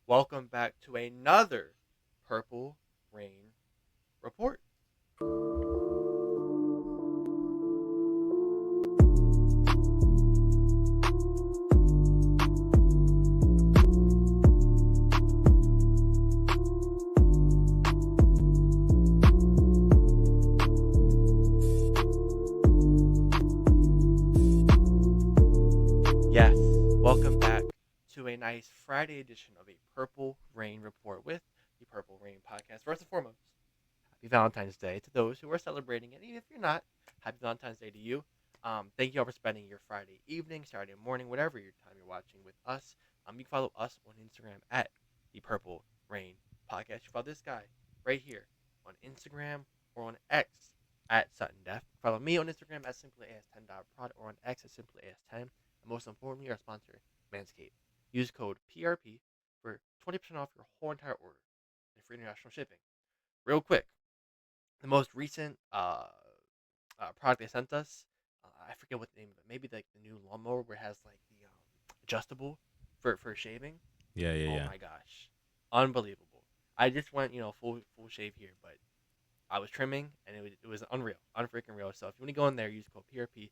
Welcome back to another Purple Rain Report. Yes, welcome back to a nice Friday edition of a Purple Rain Report with the Purple Rain Podcast. First and foremost, happy Valentine's Day to those who are celebrating it. Even if you're not, happy Valentine's Day to you. Thank you all for spending your Friday evening, Saturday morning, whatever your time you're watching with us. You can follow us on Instagram at the Purple Rain Podcast. You follow this guy right here on Instagram or on X at Sutton Def. Follow me on Instagram at simplyas10.prod or on X at simplyas10. And most importantly, our sponsor, Manscaped. Use code PRP for 20% off your whole entire order and free international shipping. Real quick, the most recent product they sent us, I forget what the name of it. Maybe like the new lawnmower where it has like the adjustable for shaving. Yeah, yeah, Oh yeah. my gosh, unbelievable! I just went full shave here, but I was trimming and it was unreal, unfreaking real. So if you want to go in there, use code PRP,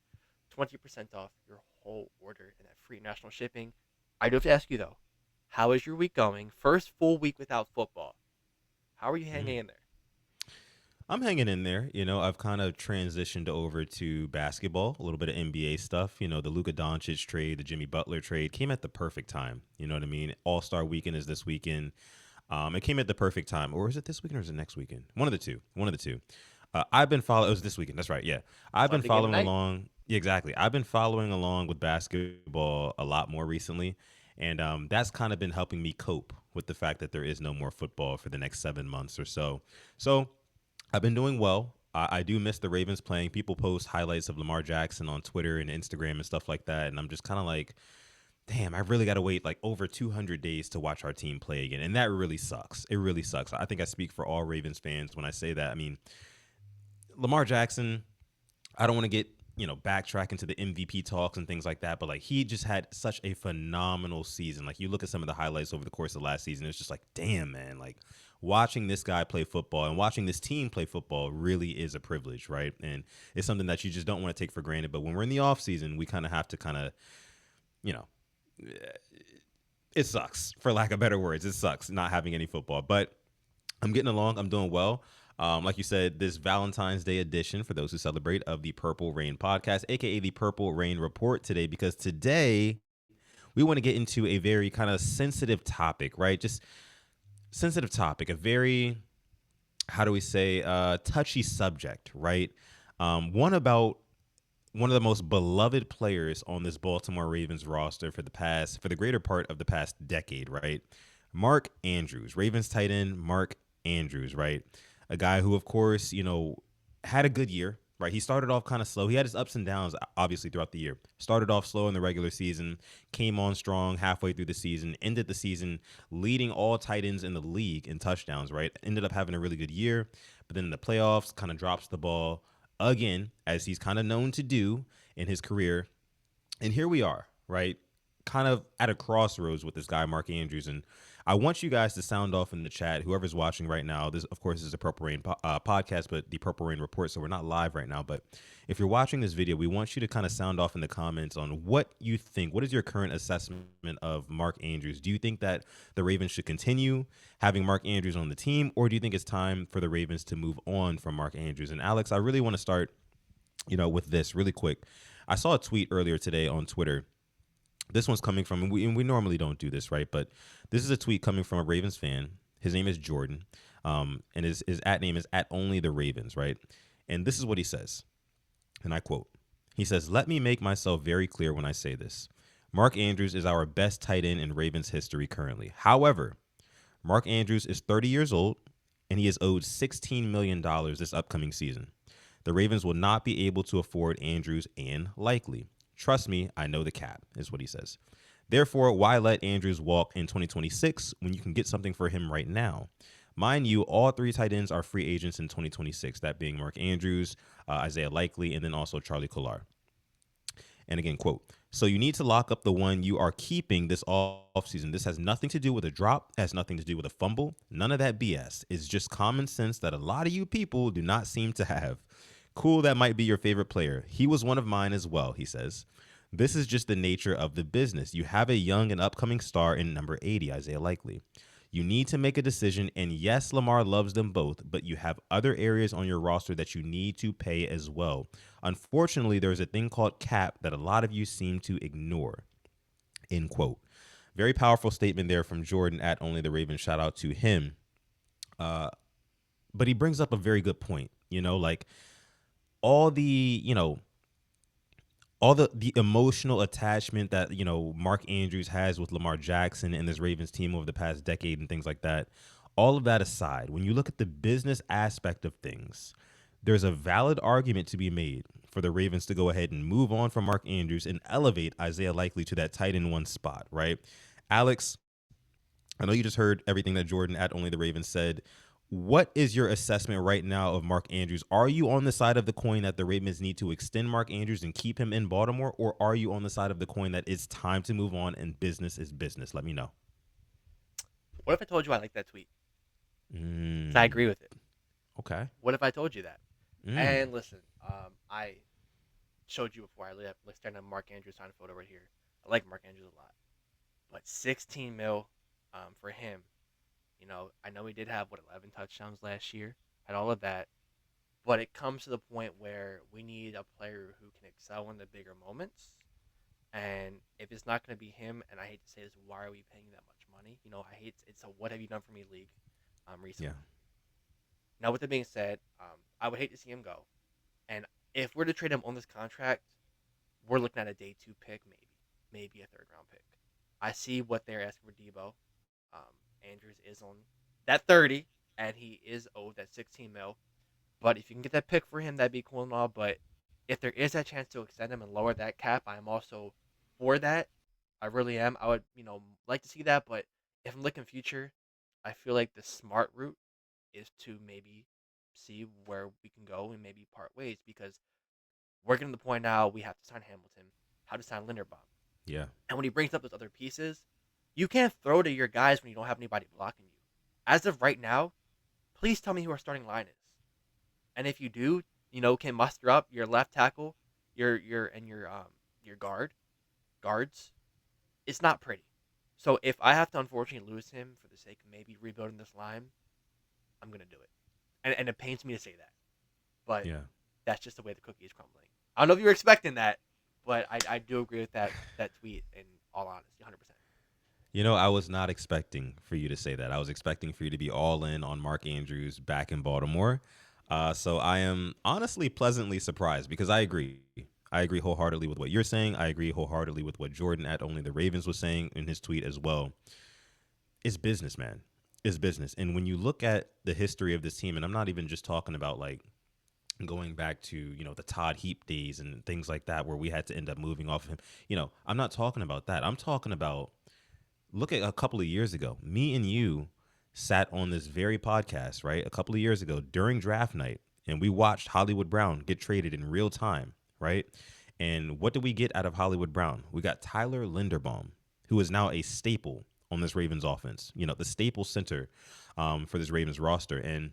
20% off your whole order and that free national shipping. I do have to ask you though, how is your week going? First full week without football. How are you hanging Mm. in there? I'm hanging in there. I've kind of transitioned over to basketball, a little bit of NBA stuff. The Luka Doncic trade, the Jimmy Butler trade came at the perfect time. You know what I mean? All Star Weekend is this weekend. It came at the perfect time, or is it this weekend or is it next weekend? One of the two. One of the two. I've been following. It was this weekend. That's right. Yeah, I've been Sunday game following night. along. Yeah, exactly. I've been following along with basketball a lot more recently, and that's kind of been helping me cope with the fact that there is no more football for the next 7 months or so. So I've been doing well. I do miss the Ravens playing. People post highlights of Lamar Jackson on Twitter and Instagram and stuff like that, and I'm just kind of like, damn, I really got to wait like over 200 days to watch our team play again. And that really sucks. It really sucks. I think I speak for all Ravens fans when I say that. I mean, Lamar Jackson, I don't want to get, backtrack into the MVP talks and things like that, but like he just had such a phenomenal season. Like you look at some of the highlights over the course of last season, it's just like, damn, man, like watching this guy play football and watching this team play football really is a privilege, right? And it's something that you just don't want to take for granted. But when we're in the off season, we kind of have to kind of, you know, it sucks for lack of better words. It sucks not having any football, but I'm getting along. I'm doing well. Like you said, this Valentine's Day edition for those who celebrate of the Purple Rain podcast, aka the Purple Rain Report today, because today we want to get into a very kind of sensitive topic, right? Just sensitive topic, a very, how do we say, touchy subject, right? One about one of the most beloved players on this Baltimore Ravens roster for the greater part of the past decade, right? Mark Andrews, Ravens tight end Mark Andrews, right? A guy who, of course, had a good year, right? He started off kind of slow. He had his ups and downs, obviously, throughout the year. Started off slow in the regular season, came on strong halfway through the season, ended the season leading all tight ends in the league in touchdowns, right? Ended up having a really good year, but then in the playoffs, kind of drops the ball again, as he's kind of known to do in his career. And here we are, right? Kind of at a crossroads with this guy, Mark Andrews. And I want you guys to sound off in the chat, whoever's watching right now. This, of course, is a Purple Rain podcast, but the Purple Rain Report. So we're not live right now. But if you're watching this video, we want you to kind of sound off in the comments on what you think. What is your current assessment of Mark Andrews? Do you think that the Ravens should continue having Mark Andrews on the team, or do you think it's time for the Ravens to move on from Mark Andrews? And Alex, I really want to start, with this really quick. I saw a tweet earlier today on Twitter. This one's coming from, and we normally don't do this, right? But this is a tweet coming from a Ravens fan. His name is Jordan, and his at name is at only the Ravens, right? And this is what he says, and I quote. He says, "Let me make myself very clear when I say this. Mark Andrews is our best tight end in Ravens history currently. However, Mark Andrews is 30 years old, and he is owed $16 million this upcoming season. The Ravens will not be able to afford Andrews and likely. Trust me, I know the cap," is what he says. "Therefore, why let Andrews walk in 2026 when you can get something for him right now? Mind you, all three tight ends are free agents in 2026, that being Mark Andrews, Isaiah Likely, and then also Charlie Kolar." And again, quote, So you need to lock up the one you are keeping this offseason. This has nothing to do with a drop, has nothing to do with a fumble. None of that BS. It's just common sense that a lot of you people do not seem to have. Cool, that might be your favorite player. He was one of mine as well, he says. This is just the nature of the business. You have a young and upcoming star in number 80, Isaiah Likely. You need to make a decision, and yes, Lamar loves them both, but you have other areas on your roster that you need to pay as well. Unfortunately, there's a thing called cap that a lot of you seem to ignore. End quote. Very powerful statement there from Jordan at Only the Ravens. Shout out to him. Uh, but he brings up a very good point. Like all the, all the emotional attachment that Mark Andrews has with Lamar Jackson and this Ravens team over the past decade and things like that. All of that aside, when you look at the business aspect of things, there's a valid argument to be made for the Ravens to go ahead and move on from Mark Andrews and elevate Isaiah Likely to that tight end one spot, right? Alex, I know you just heard everything that Jordan at Only the Ravens said. What is your assessment right now of Mark Andrews? Are you on the side of the coin that the Ravens need to extend Mark Andrews and keep him in Baltimore, or are you on the side of the coin that it's time to move on and business is business? Let me know. What if I told you I like that tweet? Because I Mm, agree with it. okay. What if I told you that? Mm, And listen, I showed you before. I staring at Mark Andrews sign photo right here. I like Mark Andrews a lot, but 16 mil for him. I know he did have 11 touchdowns last year, had all of that, but it comes to the point where we need a player who can excel in the bigger moments. And if it's not going to be him, and I hate to say this, why are we paying that much money? I hate it's a what have you done for me league yeah. recently. Now, with that being said, I would hate to see him go. And if we're to trade him on this contract, we're looking at a day two pick, maybe a third round pick. I see what they're asking for Debo. Andrews is on that 30, and he is owed that 16 mil. But if you can get that pick for him, that'd be cool and all. But if there is that chance to extend him and lower that cap, I'm also for that. I really am. I would, like to see that. But if I'm looking future, I feel like the smart route is to maybe see where we can go and maybe part ways because we're getting to the point now we have to sign Hamilton, how to sign Linderbaum. Yeah. And when he brings up those other pieces, you can't throw to your guys when you don't have anybody blocking you. As of right now, please tell me who our starting line is. And if you do, can muster up your left tackle, your guards. It's not pretty. So if I have to unfortunately lose him for the sake of maybe rebuilding this line, I'm gonna do it. And it pains me to say that, but Yeah. that's just the way the cookie is crumbling. I don't know if you were expecting that, but I do agree with that tweet in all honesty, 100%. I was not expecting for you to say that. I was expecting for you to be all in on Mark Andrews back in Baltimore. So I am honestly pleasantly surprised because I agree. I agree wholeheartedly with what you're saying. I agree wholeheartedly with what Jordan at Only the Ravens was saying in his tweet as well. It's business, man. It's business. And when you look at the history of this team, and I'm not even just talking about like going back to the Todd Heap days and things like that where we had to end up moving off of him. I'm not talking about that. I'm talking about look at a couple of years ago. Me and you sat on this very podcast, right? A couple of years ago during draft night, and we watched Hollywood Brown get traded in real time, right? And what did we get out of Hollywood Brown? We got Tyler Linderbaum, who is now a staple on this Ravens offense. The staple center for this Ravens roster. And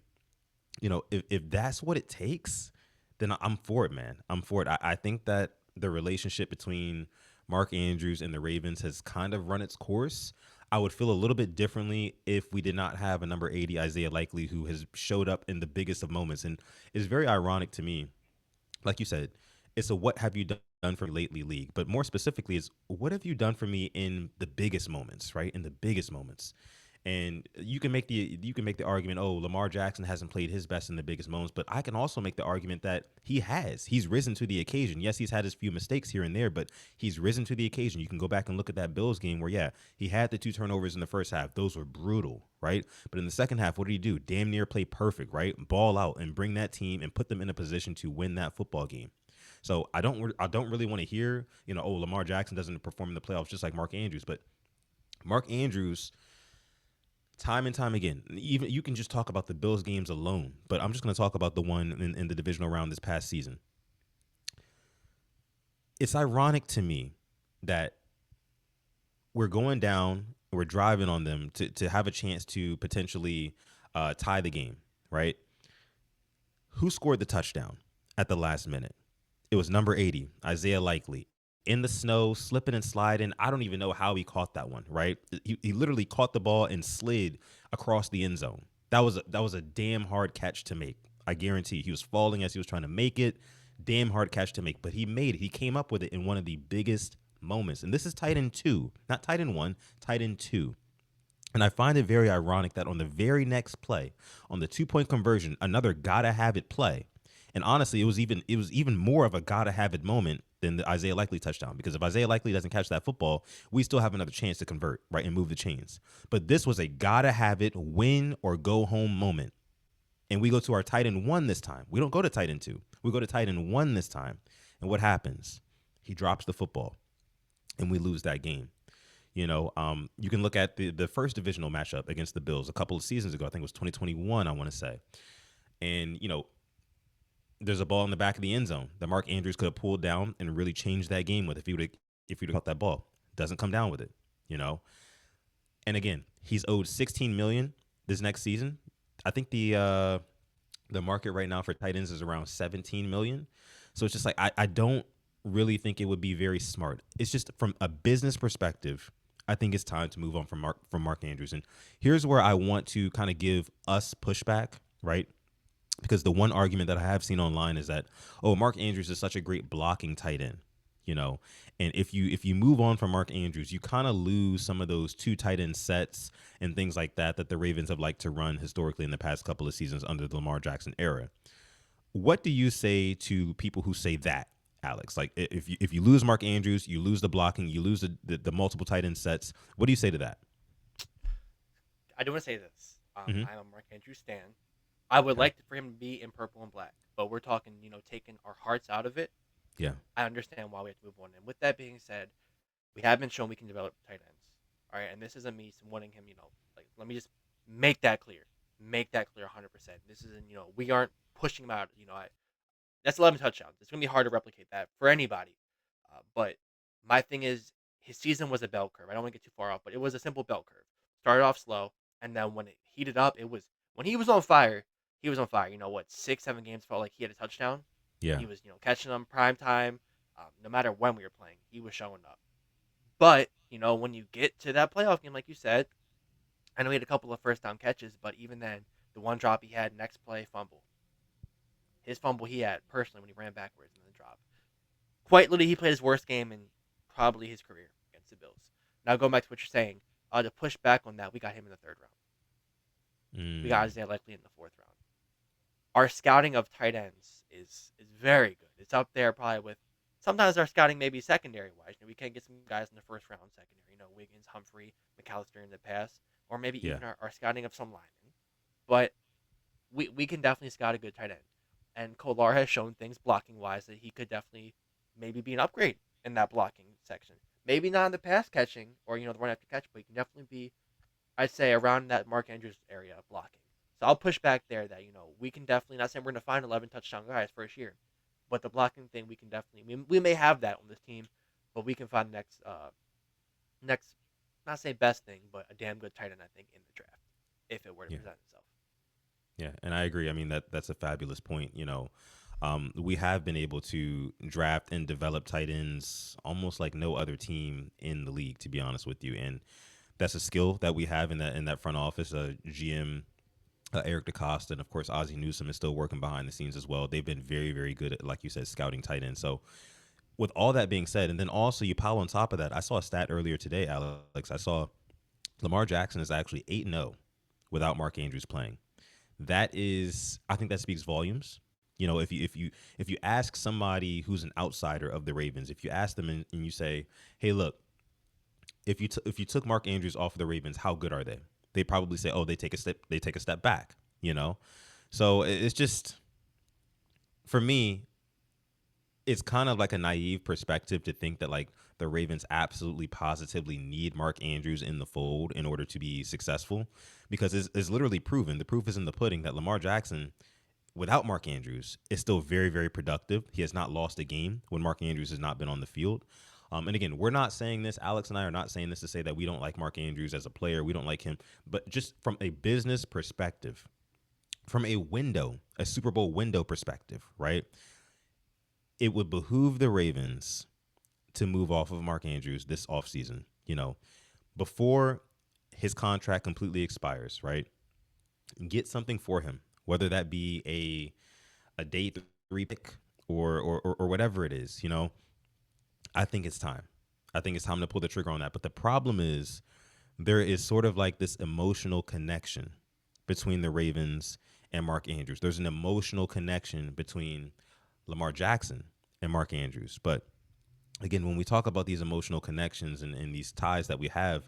if that's what it takes, then I'm for it, man. I'm for it. I think that the relationship between Mark Andrews and the Ravens has kind of run its course. I would feel a little bit differently if we did not have a number 80 Isaiah Likely who has showed up in the biggest of moments. And it's very ironic to me, like you said, it's a what have you done for me lately league, but more specifically is what have you done for me in the biggest moments, right? In the biggest moments. And you can make the argument, oh, Lamar Jackson hasn't played his best in the biggest moments, but I can also make the argument that he has. He's risen to the occasion. Yes, he's had his few mistakes here and there, but he's risen to the occasion. You can go back and look at that Bills game where, yeah, he had the two turnovers in the first half. Those were brutal, right? But in the second half, what did he do? Damn near play perfect, right? Ball out and bring that team and put them in a position to win that football game. So I don't really want to hear, oh, Lamar Jackson doesn't perform in the playoffs just like Mark Andrews, but Mark Andrews, time and time again, even you can just talk about the Bills games alone, but I'm just going to talk about the one in the divisional round this past season. It's ironic to me that we're going down, we're driving on them to have a chance to potentially tie the game, right? Who scored the touchdown at the last minute? It was number 80, Isaiah Likely, in the snow, slipping and sliding. I don't even know how he caught that one, right? He literally caught the ball and slid across the end zone. That was a damn hard catch to make. I guarantee he was falling as he was trying to make it. Damn hard catch to make, but he made it. He came up with it in one of the biggest moments. And this is tight end two, not tight end one, tight end two. And I find it very ironic that on the very next play, on the 2 point conversion, another gotta have it play. And honestly, it was even more of a gotta have it moment than the Isaiah Likely touchdown. Because if Isaiah Likely doesn't catch that football, we still have another chance to convert, right, and move the chains. But this was a gotta have it win or go home moment. And we go to our tight end one this time. We don't go to tight end two. We go to tight end one this time. And what happens? He drops the football and we lose that game. You can look at the first divisional matchup against the Bills a couple of seasons ago. I think it was 2021, I want to say. And, there's a ball in the back of the end zone that Mark Andrews could have pulled down and really changed that game with if he would have caught that ball. Doesn't come down with it, you know. And again, he's owed 16 million this next season. I think the market right now for tight ends is around 17 million. So it's just like I don't really think it would be very smart. It's just from a business perspective, I think it's time to move on from Mark Andrews. And here's where I want to kind of give us pushback, right? Because the one argument that I have seen online is that, oh, Mark Andrews is such a great blocking tight end, you know. And if you move on from Mark Andrews, you kind of lose some of those two tight end sets and things like that the Ravens have liked to run historically in the past couple of seasons under the Lamar Jackson era. What do you say to people who say that, Alex? Like if you lose Mark Andrews, you lose the blocking, you lose the multiple tight end sets. What do you say to that? I do want to say this. Mm-hmm. I'm a Mark Andrews stan. I would Okay. like for him to be in purple and black, but we're talking, taking our hearts out of it. Yeah. I understand why we have to move on. And with that being said, we have been shown we can develop tight ends. All right, and this isn't me wanting him, like let me just make that clear. Make that clear 100%. This isn't, we aren't pushing him out. That's 11 touchdowns. It's gonna be hard to replicate that for anybody. But my thing is, his season was a bell curve. I don't want to get too far off, but it was a simple bell curve. Started off slow, and then when it heated up, it was when he was on fire. He was on fire. You know what? 6, 7 games felt like he had a touchdown. Yeah. He was, catching them prime time. No matter when we were playing, he was showing up. But when you get to that playoff game, like you said, I know he had a couple of first down catches, but even then, the one drop he had next play fumble. His fumble he had personally when he ran backwards in the drop. Quite literally, he played his worst game in probably his career against the Bills. Now going back to what you're saying, to push back on that, we got him in the third round. We got Mm. Isaiah Likely in the fourth round. Our scouting of tight ends is very good. It's up there probably with sometimes our scouting maybe secondary wise. We can get some guys in the first round secondary. Wiggins, Humphrey, McAllister in the past, or maybe Yeah. even our scouting of some linemen. But we can definitely scout a good tight end. And Kolar has shown things blocking wise that he could definitely maybe be an upgrade in that blocking section. Maybe not in the pass catching or the run after catch, but he can definitely be, I'd say, around that Mark Andrews area of blocking. So I'll push back there that we can definitely, not saying we're gonna find 11 touchdown guys first year, but the blocking thing we can definitely we may have that on this team, but we can find the next not say best thing, but a damn good tight end I think in the draft if it were to Yeah. present itself. Yeah, and I agree. I mean that's a fabulous point. We have been able to draft and develop tight ends almost like no other team in the league, to be honest with you. And that's a skill that we have in that front office. GM Eric DeCosta and of course Ozzie Newsome is still working behind the scenes as well. They've been very very good at, like you said, scouting tight ends. So with all that being said, and then also you pile on top of that, I saw a stat earlier today, Alex. I saw Lamar Jackson is actually 8-0 without Mark Andrews playing. That is, I think that speaks volumes. If you ask somebody who's an outsider of the Ravens, if you ask them and you say, "Hey, look, if you took Mark Andrews off of the Ravens, how good are they?" They probably say, "Oh, they take a step back." So it's just for me, it's kind of like a naive perspective to think that like the Ravens absolutely positively need Mark Andrews in the fold in order to be successful because it's literally proven. The proof is in the pudding that Lamar Jackson without Mark Andrews is still very, very productive. He has not lost a game when Mark Andrews has not been on the field. And again, we're not saying this. Alex and I are not saying this to say that we don't like Mark Andrews as a player. We don't like him, but just from a business perspective, from a Super Bowl window perspective, right? It would behoove the Ravens to move off of Mark Andrews this offseason, before his contract completely expires, right? Get something for him, whether that be a day three pick or whatever it is, I think it's time. I think it's time to pull the trigger on that. But the problem is there is sort of like this emotional connection between the Ravens and Mark Andrews. There's an emotional connection between Lamar Jackson and Mark Andrews. But again, when we talk about these emotional connections and these ties that we have,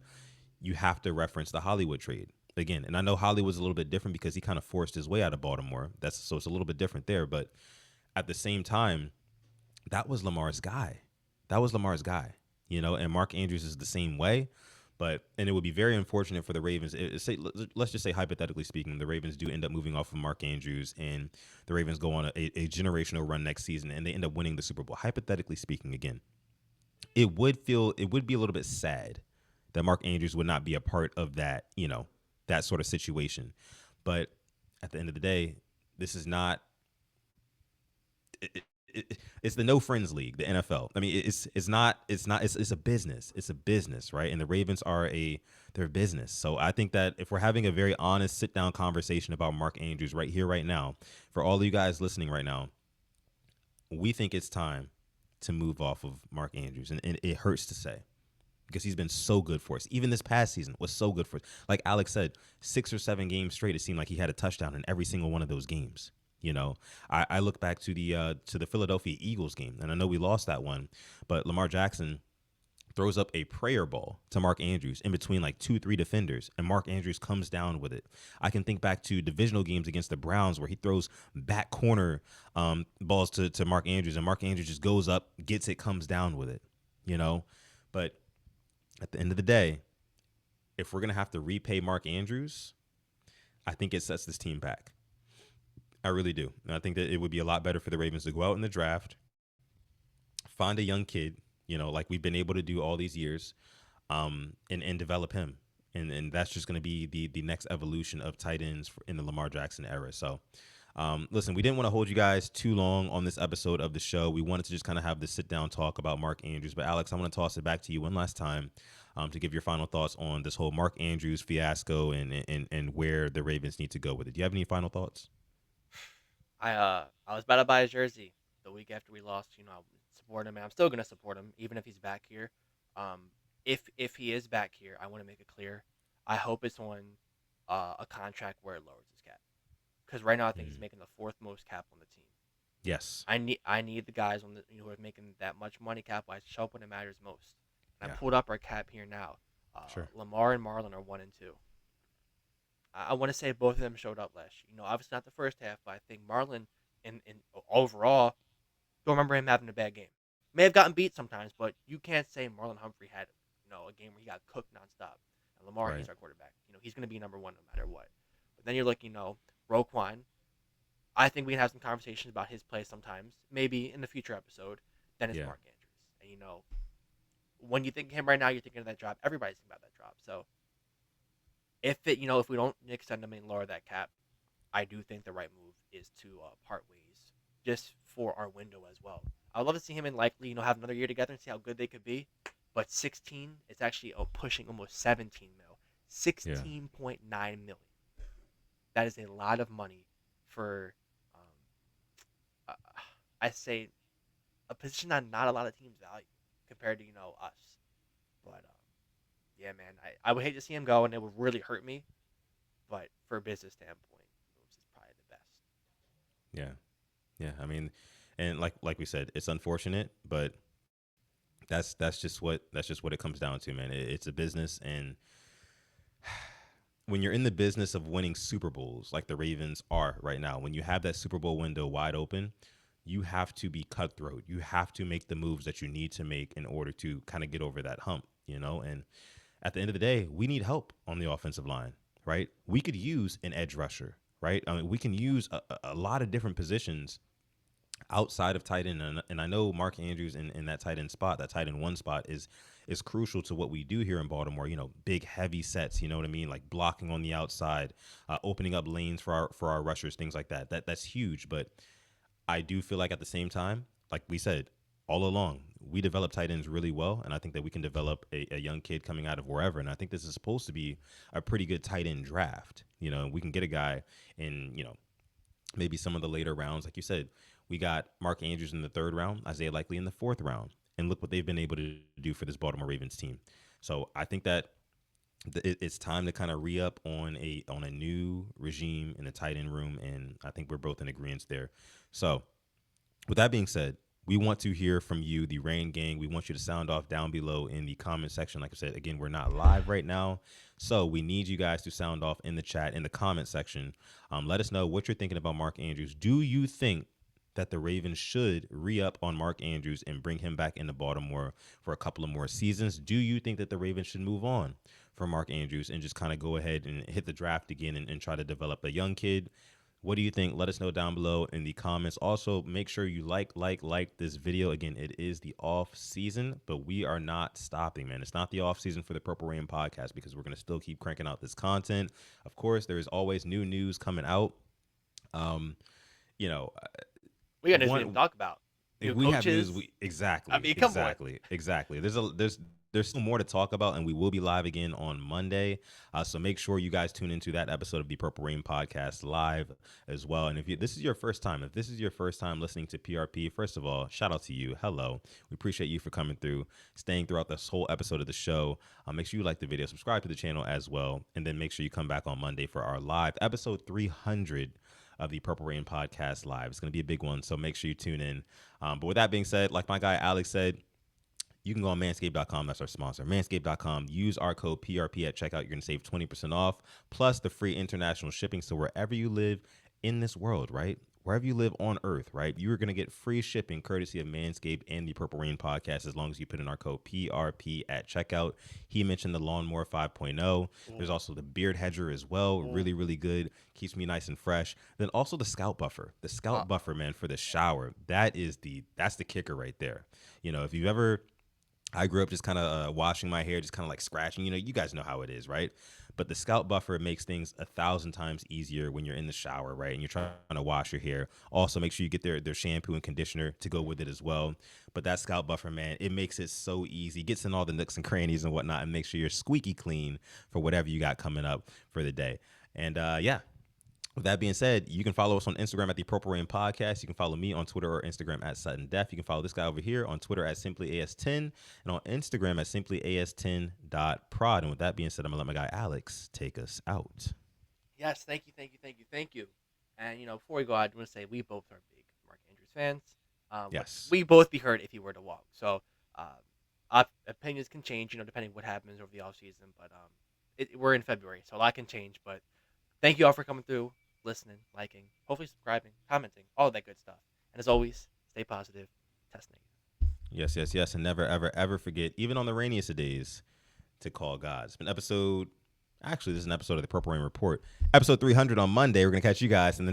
you have to reference the Hollywood trade again. And I know Hollywood's a little bit different because he kind of forced his way out of Baltimore. That's so it's a little bit different there. But at the same time, that was Lamar's guy. That was Lamar's guy. And Mark Andrews is the same way. And it would be very unfortunate for the Ravens. Let's just say, hypothetically speaking, the Ravens do end up moving off of Mark Andrews, and the Ravens go on a generational run next season, and they end up winning the Super Bowl. Hypothetically speaking, again, it would be a little bit sad that Mark Andrews would not be a part of that, that sort of situation. But at the end of the day, this is not it's the no friends league, the NFL. I mean, it's a business. It's a business, right? And the Ravens are they're a business. So I think that if we're having a very honest sit down conversation about Mark Andrews right here, right now, for all of you guys listening right now, we think it's time to move off of Mark Andrews, and it hurts to say because he's been so good for us. Even this past season was so good for us. Like Alex said, 6 or 7 games straight, it seemed like he had a touchdown in every single one of those games. I look back to the Philadelphia Eagles game, and I know we lost that one, but Lamar Jackson throws up a prayer ball to Mark Andrews in between like 2, 3 defenders, and Mark Andrews comes down with it. I can think back to divisional games against the Browns where he throws back corner balls to Mark Andrews, and Mark Andrews just goes up, gets it, comes down with it. But at the end of the day, if we're gonna have to repay Mark Andrews, I think it sets this team back. I really do. And I think that it would be a lot better for the Ravens to go out in the draft, find a young kid, like we've been able to do all these years, and develop him. And that's just going to be the next evolution of tight ends in the Lamar Jackson era. So, listen, we didn't want to hold you guys too long on this episode of the show. We wanted to just kind of have this sit down talk about Mark Andrews. But Alex, I want to toss it back to you one last time to give your final thoughts on this whole Mark Andrews fiasco and where the Ravens need to go with it. Do you have any final thoughts? I was about to buy a jersey the week after we lost. I support him, and I'm still gonna support him even if he's back here. If he is back here, I want to make it clear. I hope it's on a contract where it lowers his cap, because right now I think he's Mm. making the fourth most cap on the team. Yes. I need the guys on the who are making that much money cap wise to show up when it matters most. And I Yeah. pulled up our cap here now. Sure. Lamar and Marlon are 1 and 2. I want to say both of them showed up last year. Obviously not the first half, but I think Marlon in overall don't remember him having a bad game. May have gotten beat sometimes, but you can't say Marlon Humphrey had a game where he got cooked nonstop. And Lamar, Right. he's our quarterback. He's going to be number one no matter what. But then you're looking, Roquan. I think we can have some conversations about his play sometimes, maybe in the future episode. Then it's Yeah. Mark Andrews, and when you think of him right now, you're thinking of that drop. Everybody's thinking about that drop. So if we don't extend him and lower that cap, I do think the right move is to part ways, just for our window as well. I'd love to see him and likely have another year together and see how good they could be. But 16, it's actually pushing almost 17 mil, Yeah. 16.9 million. That is a lot of money for, uh, I say, a position that not a lot of teams value compared to us. But yeah, man, I would hate to see him go, and it would really hurt me. But for a business standpoint, moves is probably the best. Yeah. Yeah. I mean, and like we said, it's unfortunate, but that's just what it comes down to, man. It's a business, and when you're in the business of winning Super Bowls like the Ravens are right now, when you have that Super Bowl window wide open, you have to be cutthroat. You have to make the moves that you need to make in order to kind of get over that hump. And at the end of the day, we need help on the offensive line, right? We could use an edge rusher, right? I mean, we can use a lot of different positions outside of tight end, and I know Mark Andrews in that tight end spot, that tight end one spot is crucial to what we do here in Baltimore. You know, big heavy sets. You know what I mean? Like blocking on the outside, opening up lanes for our rushers, things like that. That's huge. But I do feel like at the same time, like we said all along, we develop tight ends really well, and I think that we can develop a young kid coming out of wherever. And I think this is supposed to be a pretty good tight end draft. You know, we can get a guy in, you know, maybe some of the later rounds. Like you said, we got Mark Andrews in the third round, Isaiah Likely in the fourth round. And look what they've been able to do for this Baltimore Ravens team. So I think that it's time to kind of re-up on a new regime in the tight end room, and I think we're both in agreement there. So with that being said, we want to hear from you, the Rain Gang. We want you to sound off down below in the comment section. Like I said, again, we're not live right now, so we need you guys to sound off in the chat, in the comment section. Let us know what you're thinking about Mark Andrews. Do you think that the Ravens should re-up on Mark Andrews and bring him back into Baltimore for a couple of more seasons? Do you think that the Ravens should move on from Mark Andrews and just kind of go ahead and hit the draft again and try to develop a young kid? What do you think? Let us know down below in the comments. Also, make sure you like this video. Again, it is the off season, but we are not stopping, man. It's not the off season for the Purple Rain podcast because we're going to still keep cranking out this content. Of course, there is always new news coming out. You know, We got nothing to one talk about. if New we have coaches. news, we exactly, I mean, come on. exactly. There's still more to talk about, and we will be live again on Monday. So make sure you guys tune into that episode of the Purple Rain podcast live as well. And if this is your first time, listening to PRP, first of all, shout out to you. Hello, we appreciate you for coming through, staying throughout this whole episode of the show. Make sure you like the video, subscribe to the channel as well, and then make sure you come back on Monday for our live episode 300 of the Purple Rain podcast live. It's going to be a big one, so make sure you tune in. But with that being said, like my guy Alex said, you can go on manscaped.com. That's our sponsor. Manscaped.com. Use our code PRP at checkout. You're going to save 20% off, plus the free international shipping. So wherever you live in this world, right? Wherever you live on earth, right? You're going to get free shipping courtesy of Manscaped and the Purple Rain podcast as long as you put in our code PRP at checkout. He mentioned the Lawnmower 5.0. There's also the Beard Hedger as well. Really, really good. Keeps me nice and fresh. Then also the Scalp Buffer. The Scalp Buffer, man, for the shower. That's the kicker right there. You know, if you've ever... I grew up just kind of washing my hair, just kind of like scratching. You know, you guys know how it is, right? But the Scalp Buffer makes things 1,000 times easier when you're in the shower, right? And you're trying to wash your hair. Also, make sure you get their shampoo and conditioner to go with it as well. But that Scalp Buffer, man, it makes it so easy. It gets in all the nooks and crannies and whatnot and make sure you're squeaky clean for whatever you got coming up for the day. And yeah. With that being said, you can follow us on Instagram at the Purple Rain Podcast. You can follow me on Twitter or Instagram at Sutton Def. You can follow this guy over here on Twitter at SimplyAS10 and on Instagram at SimplyAS10.prod. And with that being said, I'm going to let my guy Alex take us out. Yes, thank you. And, before we go, I want to say we both are big Mark Andrews fans. Yes. We both be hurt if he were to walk. So our opinions can change, depending what happens over the offseason. But we're in February, so a lot can change. But thank you all for coming through, listening, liking, hopefully subscribing, commenting, all of that good stuff. And as always, stay positive, test negative. Yes. And never, ever, ever forget, even on the rainiest of days, to call God. It's been this is an episode of the Purple Rain Report. Episode 300 on Monday. We're going to catch you guys in the next